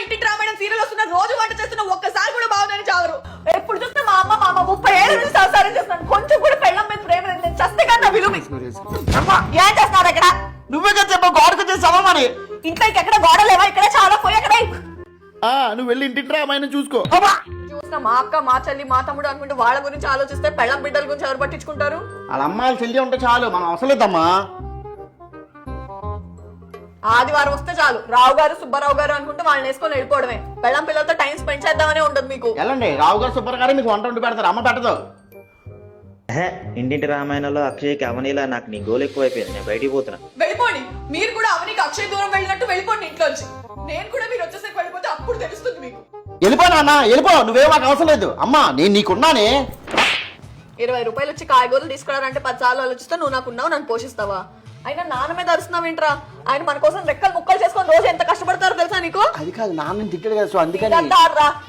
ఇంటికి రామాయణం సీరియల్ వస్తున్న రోజు వంట చేస్తున్న ఒక్కసారి కూడా బాగుందని చావరు. ఎప్పుడు చూస్తే మా అమ్మ 30 ఏళ్ళ నుంచి సంసారం చేస్తున్నాను. కొంచెం కూడా పెళ్ళం మీద ప్రేమ లేదు. నేను చస్తే కానీ నా విలువ. ఏం చేస్తున్నారు ఇక్కడ? నువ్వే కదా చెప్ప గోడకు చేసావా మరి. ఇంట్లో ఎక్కడ గోడ లేవా? ఇక్కడ చాలా పోయి అక్కడ నువ్వు వెళ్ళి ఇంటికి రామాయణం చూసుకో. చూసిన మా అక్క మా చెల్లి మా తమ్ముడు అనుకుంటే వాళ్ళ గురించి ఆలోచిస్తే పెళ్ళం బిడ్డల గురించి ఎవరు పట్టించుకుంటారు? వాళ్ళ అమ్మాయిలు చెల్లి ఉంటే చాలు, మనం అవసరం లేదమ్మా. ఆదివారం వస్తే చాలు రావు గారు సుబ్బారావు గారు అనుకుంటే వాళ్ళని వేసుకొని వెళ్ళిపోవడమే. పెళ్ళం పిల్లలతో టైం స్పెండ్ చేద్దామనే ఉండదు మీకు. వెళ్ళండి, రావు గారు సుబ్బారావు గారు మీకు వంట వండి పెడతారు, అమ్మ పెట్టదు. ఇంటింటి రామాయణంలో అక్షయ్కి అవనీలా నాకు నీ గోలు ఎక్కువైపోయింది, నేను బయటికి పోతున్నా. వెళ్ళిపోండి. మీరు కూడా అవనికి అక్షయ్ దూరం వెళ్ళినట్టు వెళ్ళిపోండి ఇంట్లోంచి. నేను కూడా మీరు వచ్చేసరికి వెళ్ళిపోతే అప్పుడు తెలుస్తుంది మీకు. వెళ్ళిపోనా అన్న, వెళ్ళిపో, నువ్వే మాకు అవసరం లేదు. అమ్మా నేను నీకున్నానే. 20 రూపాయలు వచ్చి కాయగూరలు తీసుకురారంటే 10 సార్లు ఆలోచిస్తా. నువ్వు నాకున్నావు, నన్ను పోషిస్తావా? అయినా నాన్న మీద అరుస్తున్నావు ఏంట్రా? ఆయన మన కోసం రెక్కలు ముక్కలు చేసుకొని రోజు ఎంత కష్టపడతారో తెలుసా నీకు? అది కాదు, నాన్న తిట్టాడు కదా, సో అందుకని.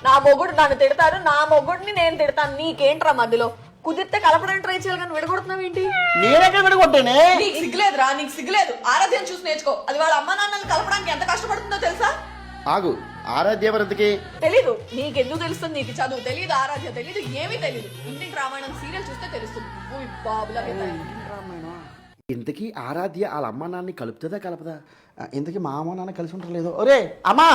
నా మొగుడు నన్ను తిడతారు, నా మొగుడిని నేను తిడతాను. నీకేంట్రా మధ్యలో? కుదిరితే కలపడానికి ట్రై చేయాలి కానీ విడగొడుతున్నావు ఏంటి? నేనెక్కడ విడగొట్టానే? నీకు సిగ్గులేదురా? నీకు సిగ్గులేదు? ఆరాధ్యం చూసి నేర్చుకో. అది వాళ్ళ అమ్మ నాన్నలు కలపడానికి ఎంత కష్టపడుతుందో తెలుసా? ఆగు, ఆరాధ్య ఎవరికి తెలీదు? నీకెందుకు తెలుస్తుంది? నీకు చదువు తెలీదు, ఆరాధ్య తెలీదు, ఏమీ తెలీదు. ఇంటికి రామాయణం సీరియల్ చూస్తే తెలుస్తుంది. బాబులా ఇంతకీ ఆరాధ్య వాళ్ళ అమ్మ నాన్ని కలుపుతుందా కలపదా? ఇంతకీ మా అమ్మ నాన్న కలిసి ఉంటారు లేదో. ఒరే అమ్మా